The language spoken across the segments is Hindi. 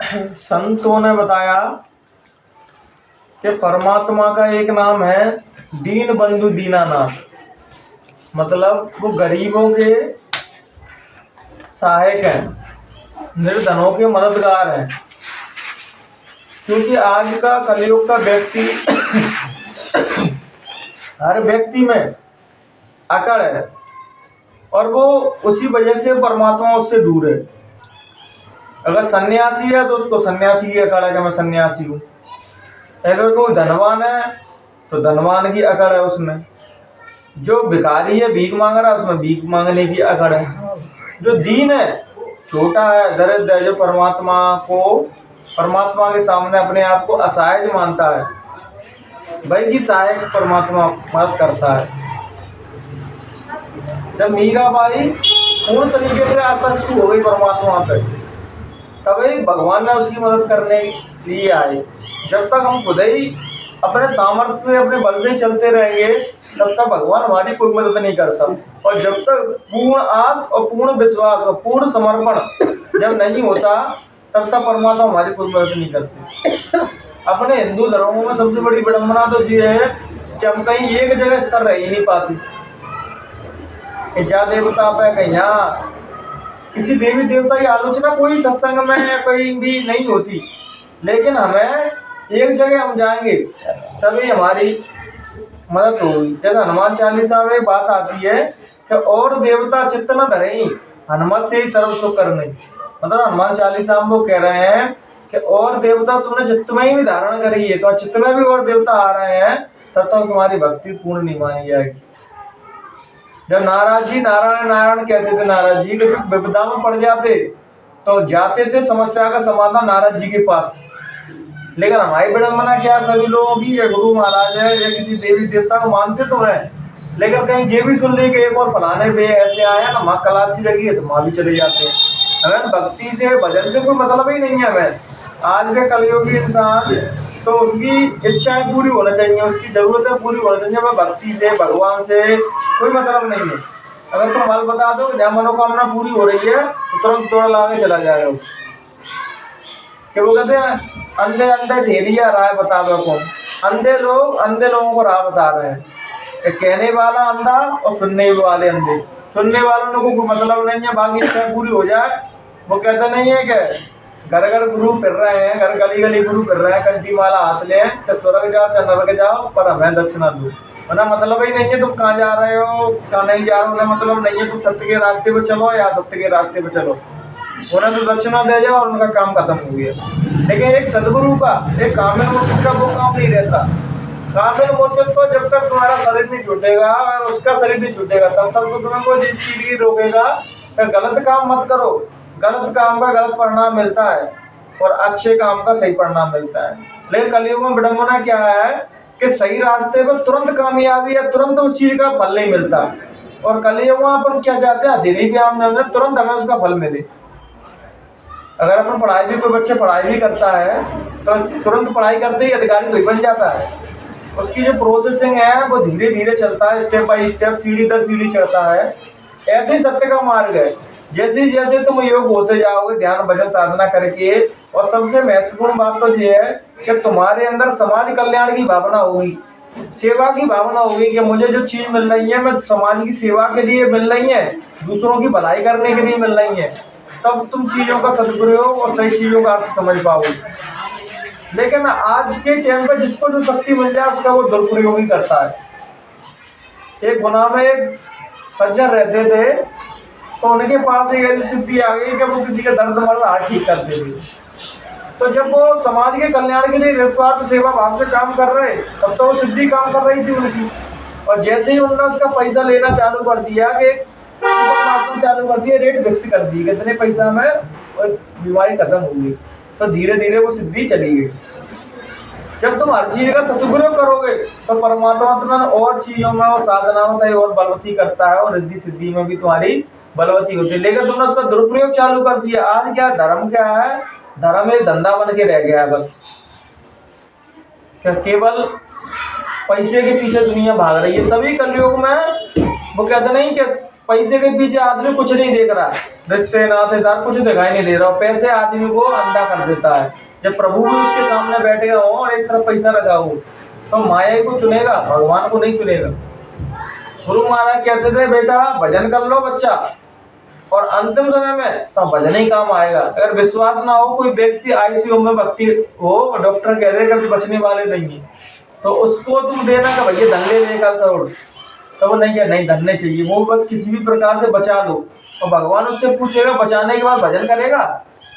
संतों ने बताया कि परमात्मा का एक नाम है दीन बंधु दीनानाथ। मतलब वो गरीबों के सहायक हैं, निर्धनों के मददगार हैं। क्योंकि आज का कलयुग का व्यक्ति हर व्यक्ति में अकड़ है और वो उसी वजह से परमात्मा उससे दूर है। अगर सन्यासी है तो उसको सन्यासी की अकड़ है कि मैं सन्यासी हूँ। अगर कोई धनवान है तो धनवान की अकड़ है उसमें। जो भिखारी है, भीख मांग रहा है, उसमें भीख मांगने की अकड़ है। जो दीन है, छोटा है, दरिद्र है, जो परमात्मा के सामने अपने आप को असहाय मानता है, वही की सहायक परमात्मा मदद करता है। जब मीराबाई पूर्ण तरीके से आसक्त हो गई परमात्मा पे, तभी भगवान ने उसकी मदद करने के लिए आए। जब तक हम खुद ही अपने सामर्थ्य से, अपने बल से चलते रहेंगे, तब तक भगवान हमारी कोई मदद नहीं करता। और जब तक पूर्ण आस और पूर्ण विश्वास और पूर्ण समर्पण जब नहीं होता, तब तक परमात्मा हमारी कोई मदद नहीं करती। अपने हिंदू धर्मों में सबसे बड़ी विडंबना तो ये है कि हम कहीं एक जगह स्थिर रह ही नहीं पाते। क्या देवता पे कहीं यहाँ किसी देवी देवता की आलोचना कोई सत्संग में या कहीं भी नहीं होती, लेकिन हमें एक जगह हम जाएंगे तभी हमारी मदद होगी। जैसे हनुमान चालीसा में बात आती है कि और देवता चित्त न धरे, हनुमत से ही सर्व सुख करने। मतलब हनुमान चालीसा में वो कह रहे हैं कि और देवता तुमने चित्त में ही धारण करी है, तो चित्त में भी और देवता आ रहे हैं, तब तक तुम्हारी भक्ति पूर्ण नहीं मानी जाएगी। जब नारद जी नारायण नारायण कहते थे, नारद जी के विपदा में पड़ जाते तो जाते थे समस्या का समाधान नारद जी के पास। लेकिन हमारी विडंबना क्या, सभी लोगों की ये गुरु महाराज है या किसी देवी देवता को मानते तो है, लेकिन कहीं ये भी सुन ली कि एक और फलाने पे ऐसे आया ना, माँ कलाची लगी है तो माँ भी चले जाते हैं। हमें भक्ति से भजन से कोई मतलब ही नहीं है। हमें आज के कलयुगी इंसान तो उसकी इच्छाएं पूरी होना चाहिए, उसकी जरूरतें पूरी होना चाहिए। हमें भक्ति से, भगवान से कोई मतलब नहीं है। अगर तुम मल बता दो जहाँ मनोकामना पूरी हो रही है तो तुरंत दौड़ लाके चला जाएगा। कि वो कहते हैं अंधे अंधे ठेलिया राय बता दो कौन। अंधे लोगों को राह बता रहे हैं। कहने वाला अंधा और सुनने वाले अंधे। सुनने वालों को कोई मतलब नहीं है, बाकी इच्छा पूरी हो जाए। वो कहते नहीं है कि घर घर गुरु फिर रहे हैं, घर गली गली गुरु फिर रहे हैं, कंठी माला हाथ ले, चाहे स्वर्ग जाओ चाहे नरक जाओ, पर हमें दक्षिणा दो। वरना मतलब ही नहीं है तुम कहाँ जा रहे हो, कहाँ नहीं जा रहे हो, उन्हें मतलब नहीं है तुम सत्य के रास्ते पे चलो या असत्य के रास्ते पे चलो। उन्हें तो दक्षिणा दे जाओ और उनका काम खत्म हो गया। लेकिन एक सदगुरु का, एक कामिल मुर्शिद का वो काम नहीं रहता। कामिल मुर्शिद को जब तक तुम्हारा शरीर नहीं छूटेगा और उसका शरीर नहीं छूटेगा, तब तक तो तुम्हें कोई चीज ही रोकेगा कि गलत काम मत करो। गलत काम का गलत परिणाम मिलता है और अच्छे काम का सही परिणाम मिलता है। लेकिन कलयुग में विडंबना क्या है कि सही रास्ते पर तुरंत कामयाबी है, तुरंत उस चीज का फल नहीं मिलता। और कलयुग में अपन क्या चाहते हैं, हथेली पे आम में तुरंत हमें उसका फल मिले। अगर अपन पढ़ाई भी, कोई बच्चा पढ़ाई भी करता है तो तुरंत पढ़ाई करते ही अधिकारी तो ही बन जाता है। उसकी जो प्रोसेसिंग है वो धीरे धीरे चलता है, स्टेप बाय स्टेप, सीढ़ी दर सीढ़ी चढ़ता है। ऐसे ही सत्य का मार्ग है। जैसे जैसे तुम योग होते जाओगे, ध्यान भजन साधना करके, और सबसे महत्वपूर्ण बात तो ये है कि तुम्हारे अंदर समाज कल्याण की भावना होगी, सेवा की भावना होगी कि मुझे जो चीज मिल रही है मैं समाज की सेवा के लिए मिल रही है, दूसरों की भलाई करने के लिए मिल रही है। तब तुम चीजों का सदुपयोग और सही चीजों का अर्थ समझ पाओगे। लेकिन आज के टाइम पे जिसको जो शक्ति मिल जाए उसका वो दुरुपयोग ही करता है। एक गुना में एक सज्जन रहते थे, तो उनके पास एक ऐसी सिद्धि आ गई कि वो किसी का दर्द मर्द हाथ ठीक करते थे। तो जब वो समाज के कल्याण के लिए निस्वार्थ सेवा भाव से काम कर रहे, तब तो वो सिद्धि काम कर रही थी उनकी। और जैसे ही उन्होंने उसका पैसा लेना चालू कर दिया, कि चालू कर दिया, रेट फिक्स कर दी, कितने पैसा में और बीमारी खत्म हो गई, तो धीरे धीरे वो सिद्धि चली गई। जब तुम हर चीज का सदुपयोग करोगे तो परमात्मा तुम्हें और चीजों में और साधनाओं का और बलवती करता है, और रिद्धि सिद्धि में भी तुम्हारी बलवती होती है। लेकिन तुमने उसका दुरुपयोग चालू कर दिया। आज क्या धर्म क्या है, धर्म एक धंधा बन के रह गया है बस। क्या केवल पैसे के पीछे दुनिया भाग रही है। सभी कलयुग में वो कहते नहीं कि पैसे के पीछे आदमी कुछ नहीं देख रहा, रिश्ते नातेदार कुछ दिखाई नहीं दे रहा, पैसे आदमी को अंधा कर देता है। जब प्रभु भी उसके सामने बैठेगा हो और एक तरफ पैसा लगा हो, तो माया को चुनेगा, भगवान को नहीं चुनेगा। गुरु महाराज कहते थे बेटा भजन कर लो बच्चा, और अंतिम समय में तो भजन ही काम आएगा। अगर विश्वास ना हो, कोई व्यक्ति आईसीयू में भर्ती हो, डॉक्टर कह दे कभी बचने वाले नहीं है, तो उसको तुम देना कि भैया धन ले लेगा करोड़, तो वो नहीं, क्या नहीं धन नहीं चाहिए, वो बस किसी भी प्रकार से बचा लो। और भगवान उससे पूछेगा बचाने के बाद भजन करेगा,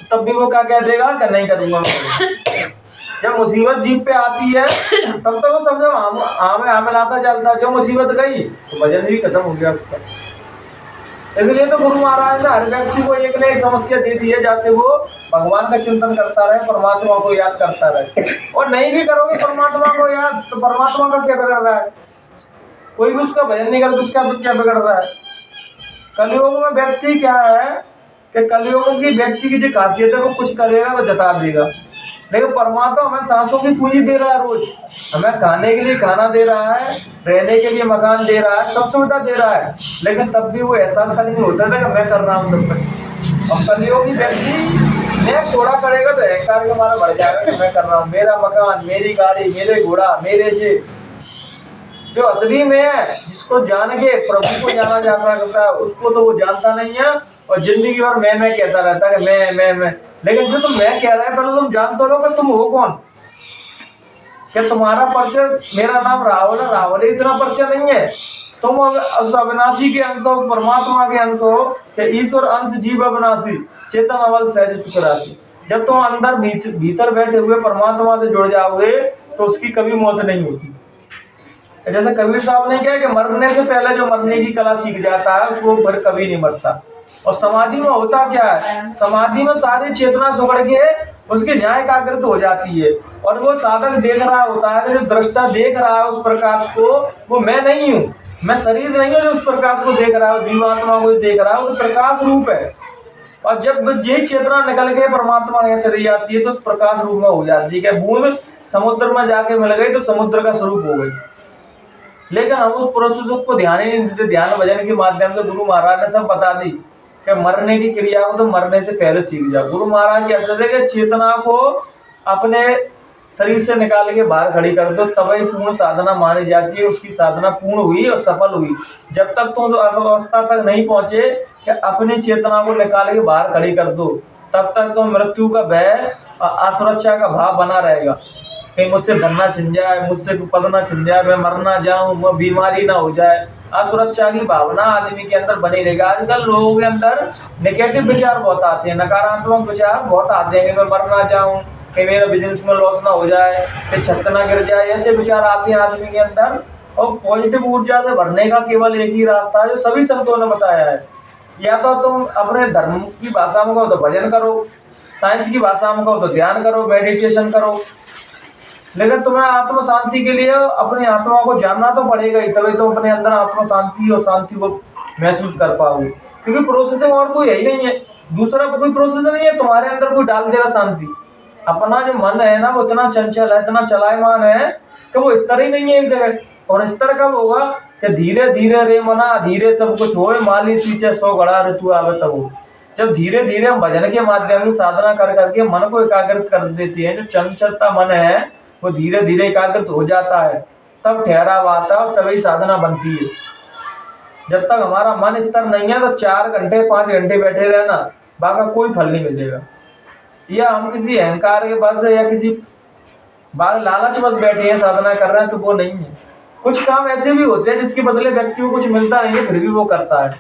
तो तब भी वो क्या कह देगा कि नहीं करूंगा। जब मुसीबत जीप पे आती है तब तो वो समझो आमे लाता चलता, जो मुसीबत गई तो भजन भी खत्म हो गया उसका। इसलिए तो गुरु महाराज ने हर व्यक्ति को एक न एक समस्या दे दी है, जैसे वो भगवान का चिंतन करता रहे, परमात्मा को याद करता रहे। और नहीं भी करोगे परमात्मा को याद, तो परमात्मा का क्या बिगड़ रहा है? कोई भी उसका भजन नहीं करता तो उसका क्या बिगड़ रहा है? कलयुग में व्यक्ति क्या है कि कलयुग की व्यक्ति की जो खासियत है, वो कुछ करेगा तो जता देगा, लेकिन परमात्मा हमें सांसों की पूंजी दे रहा है, रोज हमें खाने के लिए खाना दे रहा है, रहने के लिए मकान दे रहा है, सब सुविधा दे रहा है, लेकिन तब भी वो एहसास कभी नहीं होता था कि मैं कर रहा हूँ सब कुछ। और कलयुगी व्यक्ति मैं थोड़ा करेगा तो अहंकार के मारा बढ़ जाएगा कि मैं कर रहा हूँ, मेरा मकान, मेरी गाड़ी, मेरे घोड़ा, मेरे ये। जो असली में है, जिसको जान के प्रभु को जाना जाता करता है, उसको तो वो जानता नहीं है, और जिंदगी भर मैं कहता रहता है कि मैं। लेकिन जो तुम मैं कह रहा है, पहले तुम जान तो लो कि तुम हो कौन। क्या तुम्हारा परिचय, मेरा नाम राहुल है, राहुल इतना परिचय नहीं है। तुम उस अविनाशी के अंश हो, उस परमात्मा के अंश हो, कि ईश्वर अंश जीव अविनाशी, चेतन अवल सहज सुख राशि। जब तुम अंदर भीतर बैठे हुए परमात्मा से जुड़ जाओगे तो उसकी कभी मौत नहीं होती। जैसे कबीर साहब ने कहा कि मरने से पहले जो मरने की कला सीख जाता है उसको फिर कभी नहीं मरता। और समाधि में होता क्या है, समाधि में सारी चेतना सुगड़ के उसकी न्याय एकाग्रता हो जाती है, और वो साधक देख रहा होता है, जो दृष्टा देख रहा है उस प्रकाश को, वो मैं नहीं हूँ, मैं शरीर नहीं हूँ जो उस प्रकाश को देख रहा है, जीवात्मा को देख रहा है, वो प्रकाश रूप है। और जब ये चेतना निकल के परमात्मा यहाँ चली जाती है तो उस प्रकाश रूप में हो जाती है। बूंद समुद्र में जाके मिल गई तो समुद्र का स्वरूप हो गई। लेकिन हम उस प्रोसेस को ध्यान ही नहीं देते। ध्यान भजन के माध्यम से गुरु महाराज ने सब बता दी कि मरने की क्रिया को तो मरने से पहले सीख जाओ। गुरु महाराज कहते थे कि चेतना को अपने शरीर से निकाल के बाहर खड़ी कर दो, तभी पूर्ण साधना मानी जाती है। उसकी साधना पूर्ण हुई और सफल हुई। जब तक तुम अवस्था तक नहीं पहुंचे कि अपनी चेतना को निकाल के बाहर खड़ी कर दो, तब तक तो मृत्यु का भय, असुरक्षा का भाव बना रहेगा। कहीं मुझसे धन ना छिन जाए, मुझसे पद ना छिन जाए, मैं मर ना जाऊं, मैं बीमारी ना हो जाए, असुरक्षा की भावना आदमी के अंदर बनी रहेगी। आजकल लोगों के अंदर नेगेटिव विचार बहुत आते हैं, नकारात्मक विचार बहुत आते हैं कि मैं मर ना जाऊं, कि मेरा बिजनेस में लॉस ना हो जाए, कि छत ना गिर जाए, ऐसे विचार आते हैं आदमी के अंदर। और पॉजिटिव ऊर्जा से भरने का केवल एक ही रास्ता है जो सभी संतों ने बताया है। या तो तुम अपने धर्म की भाषा में कहो तो भजन करो, साइंस की भाषा में कहो तो ध्यान करो, मेडिटेशन करो, लेकिन तुम्हें आत्म शांति के लिए अपनी आत्मा को जानना तो पड़ेगा ही, तभी तो अपने अंदर आत्म शांति और शांति को महसूस कर पाओगे। क्योंकि प्रोसेसिंग और कोई यही नहीं है, दूसरा कोई प्रोसेस नहीं है तुम्हारे अंदर कोई डाल देगा शांति। अपना जो मन है ना वो इतना चंचल है, इतना चलायमान है कि वो स्तर ही नहीं है एक जगह। और स्तर कब होगा कि धीरे धीरे रे मना धीरे सब कुछ हो, माली सींचे 100 घड़ा ऋतु आवे तब हो। जब धीरे धीरे हम भजन के माध्यम से साधना कर करके मन को एकाग्रित कर देते हैं, जो चंचलता मन है वो धीरे धीरे एकाग्रित हो जाता है, तब ठहराव आता है और तभी साधना बनती है। जब तक हमारा मन स्तर नहीं है तो 4 घंटे 5 घंटे बैठे रहना, बाकी कोई फल नहीं मिलेगा। या हम किसी अहंकार के बस या किसी लालच बस बैठे हैं साधना कर रहे हैं, तो वो नहीं है। कुछ काम ऐसे भी होते हैं जिसके बदले व्यक्ति को कुछ मिलता नहीं है, फिर भी वो करता है।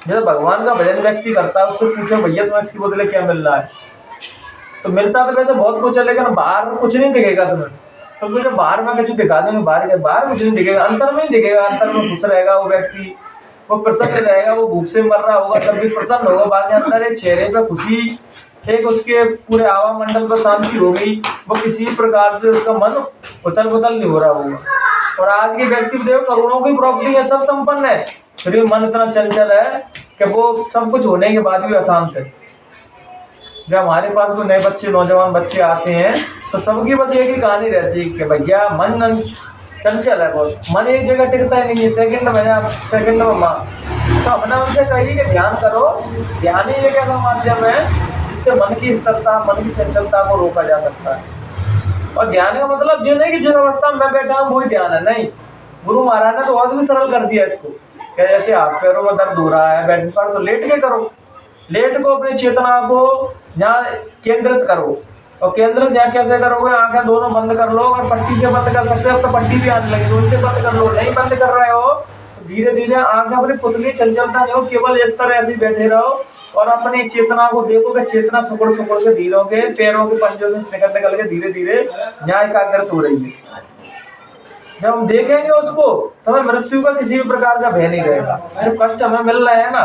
जैसे भगवान का भजन व्यक्ति करता है, उससे पूछो भैया तुम्हें इसके बदले क्या मिल रहा है, तो मिलता तो वैसे बहुत कुछ है, लेकिन बाहर कुछ नहीं दिखेगा तुम्हें। तो मुझे बाहर में कुछ दिखा दूंगी, बाहर कुछ नहीं दिखेगा, अंतर में ही दिखेगा। अंतर में खुश रहेगा वो व्यक्ति, वो प्रसन्न रहेगा, वो भूख से मर रहा होगा तब भी प्रसन्न होगा। बाकी अंदर एक चेहरे पे खुशी, एक उसके पूरे आवा मंडल पर शांति होगी, वो किसी प्रकार से उसका मन उथल पुथल नहीं हो रहा होगा। और आज के व्यक्ति देखो करोड़ों की प्रॉपर्टी है, सब संपन्न है, फिर भी मन इतना चंचल है कि वो सब कुछ होने के बाद भी अशांत है। जब हमारे पास कोई नए बच्चे, नौजवान बच्चे आते हैं तो सबकी बस एक ही कहानी रहती है कि भैया मन चंचल है बहुत, मन एक जगह टिकता ही नहीं है, सेकंड में माँ। तो हमने उनसे कही कि ध्यान करो। ध्यान ही एक ऐसा माध्यम है जिससे मन की स्थिरता, मन की चंचलता को रोका जा सकता है। और ध्यान का मतलब ये नहीं कि जिस अवस्था में मैं बैठा हूँ वही ध्यान है, नहीं। गुरु महाराज ने तो और भी सरल कर दिया इसको, क्या जैसे हाथ पैरों में दर्द हो रहा है बैठने पर, तो लेट के करो। लेट को अपनी चेतना को यहाँ केंद्रित करो, और केंद्रित यहाँ कैसे करोगे, आंखें दोनों बंद कर लो। अगर पट्टी से बंद कर सकते हो, अब तो पट्टी भी आने लगी, तो उनसे बंद कर लो। नहीं बंद कर रहे हो तो धीरे धीरे आंखें अपनी पुतली, चंचलता नहीं हो, केवल इस तरह ऐसे बैठे रहो और अपनी चेतना को देखो कि चेतना सुकड़ सुकड़ से धीरे के पैरों के पंजों से निकल के धीरे धीरे न्याय एकाग्रत हो रही है। जब हम देखेंगे उसको तो हमें मृत्यु का किसी भी प्रकार का भय नहीं रहेगा। जो कष्ट हमें मिल रहा है ना,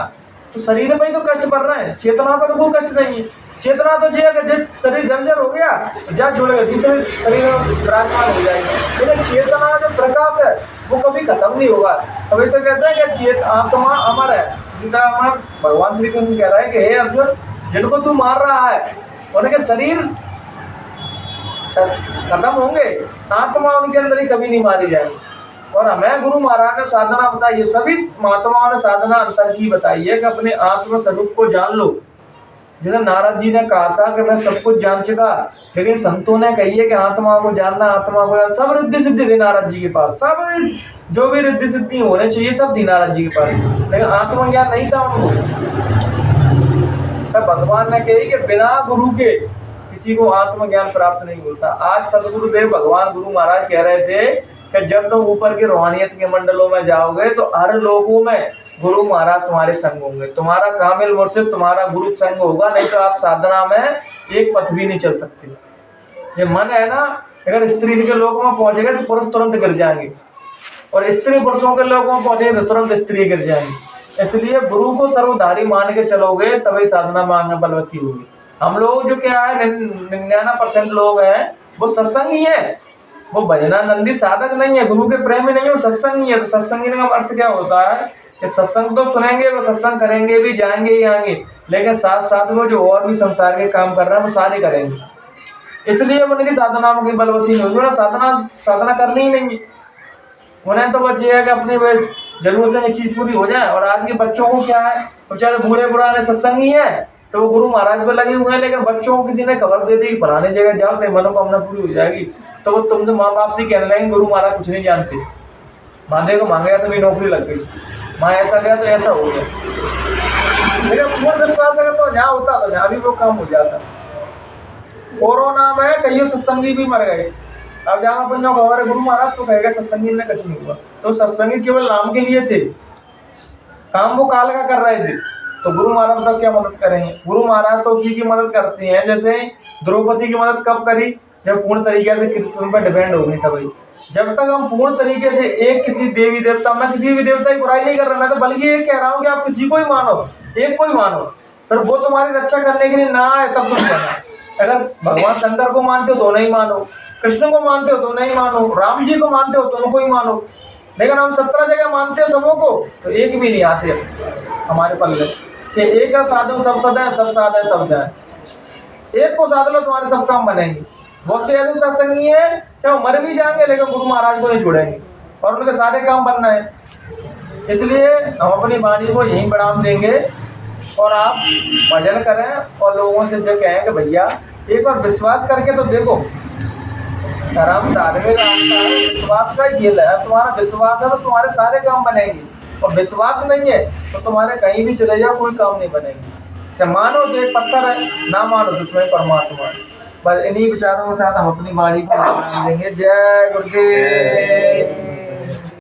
तो शरीर में ही तो कष्ट पड़ रहे हैं, चेतना पर तो कोई कष्ट नहीं है। चेतना तो जब शरीर जर्जर हो गया जा जुड़ेगा, दूसरे शरीर में विराजमान हो जाएगा। लेकिन चेतना जो प्रकाश है वो कभी खत्म नहीं होगा। अभी तो कहते हैं कि आत्मा अमर है। गीता में भगवान श्री कृष्ण कह रहा है कि हे अर्जुन, जिनको तू मार रहा है उनके शरीर खत्म होंगे, आत्मा उनके अंदर ही कभी नहीं मारी जाएगी। और हमें गुरु महाराज ने साधना बताई है, सभी महात्माओं ने साधना अंतर की बताई है कि अपने आत्म स्वरूप को जान लो। जैसे नारद जी ने कहा था कि मैं सब कुछ जान चुका, लेकिन संतों ने कही है कि आत्मा को जानना, आत्मा को जानना। सब रिद्धि सिद्धि थी नारद जी के पास, सब जो भी रिद्धि सिद्धि होने चाहिए सब थी नारद जी के पास, लेकिन आत्मज्ञान नहीं था उनको। तब भगवान ने कही कि बिना गुरु के किसी को आत्मज्ञान प्राप्त नहीं होता। आज सदगुरुदेव भगवान गुरु महाराज कह रहे थे कि जब तुम ऊपर के रूहानियत के मंडलों में जाओगे तो हर लोगों में गुरु महाराज तुम्हारे संग होंगे, तुम्हारा कामिल मुर्शिद तुम्हारा गुरु संग होगा, नहीं तो आप साधना में एक पथ भी नहीं चल सकते। ये मन है ना, अगर स्त्री के लोगों में पहुंचेगा तो पुरुष तुरंत गिर जाएंगे, और स्त्री पुरुषों के लोगों में पहुंचेगा तो तुरंत स्त्री गिर जाएंगे। इसलिए गुरु को सर्वधारी मान के चलोगे तभी साधना में आगे बलवती होगी। हम लोग जो क्या है 99% लोग हैं वो सत्संग ही है, वो भजनानंदी साधक नहीं है, गुरु के प्रेमी नहीं है, वो सत्संग ही है। तो सत्संगी का अर्थ क्या होता है कि सत्संग तो सुनेंगे, वो सत्संग करेंगे भी, जाएंगे ही आएंगे, लेकिन साथ साथ में जो और भी संसार के काम कर रहे हैं वो सारे करेंगे। इसलिए उनकी साधना में बलवती नहीं होगी, साधना करनी ही नहीं है। उन्हें तो बस ये है कि अपनी जरूरतें चीज पूरी हो जाए। और आज के बच्चों को क्या है, बेचारे बूढ़े पुराने सत्संगी है तो वो गुरु महाराज पे लगे हुए हैं, लेकिन बच्चों को किसी ने खबर दे दी फलाने जगह जाओ तो मनोकामना पूरी हो जाएगी, तो वो तुम तो माँ बाप से कहने लगेंगे गुरु महाराज कुछ नहीं जानते, माधे को मांगा तो भी नौकरी लग गई, माँ ऐसा गया तो ऐसा हो गया। लेकिन पूर्ण विश्वास अगर तो यहाँ होता तो यहाँ भी वो काम हो जाता। कोरोना में कईयों सत्संगी भी मर गए। अब जहाँ अपन जो खबर है गुरु महाराज तो कहेगा सत्संगी ने कुछ नहीं हुआ, तो सत्संगी केवल नाम के लिए थे, काम वो काल का कर रहे थे। तो गुरु महाराज तो क्या मदद करेंगे? गुरु महाराज तो उसी की मदद करते हैं। जैसे द्रौपदी की मदद कब करी? जब पूर्ण तरीके से कृष्ण पर डिपेंड हो गई तभी। जब तक हम पूर्ण तरीके से एक किसी देवी देवता, मैं किसी भी देवता की बुराई नहीं कर रहा, मैं तो बल्कि ये कह रहा हूँ कि आप किसी को ही मानो, एक को ही मानो, फिर वो तुम्हारी रक्षा करने के लिए ना आए तब तुम कहना। अगर भगवान शंकर को मानते हो तो नहीं मानो, कृष्ण को मानते हो तो नहीं मानो, राम जी को मानते हो तो उनको ही मानो। लेकिन हम 17 जगह मानते हो सबों को, तो एक भी नहीं आते हमारे पल्ले कि एक साधु सब सदा है, सब साधा है सब जाए। एक को साध लो तुम्हारे सब काम बनेंगे। बहुत से ऐसे सत्संगी है चाहे मर भी जाएंगे लेकिन गुरु महाराज को नहीं छोड़ेंगे और उनके सारे काम बनना है। इसलिए हम अपनी वाणी को यहीं बढ़ावा देंगे और आप भजन करें और लोगों से जो कहें कि भैया एक बार विश्वास करके तो देखो। धर्म धार्मिक आस्था है, विश्वास का ही खेल है। अब तुम्हारा विश्वास है तो तुम्हारे सारे काम बनेंगे, और विश्वास नहीं है तो तुम्हारे कहीं भी चले जाओ कोई काम नहीं बनेगी। क्या मानो तो एक पत्थर है, ना मानो तो उसमें परमात्मा है। बस इन्हीं विचारों के साथ हम अपनी वाणी को देंगे। जय गुरुदेव।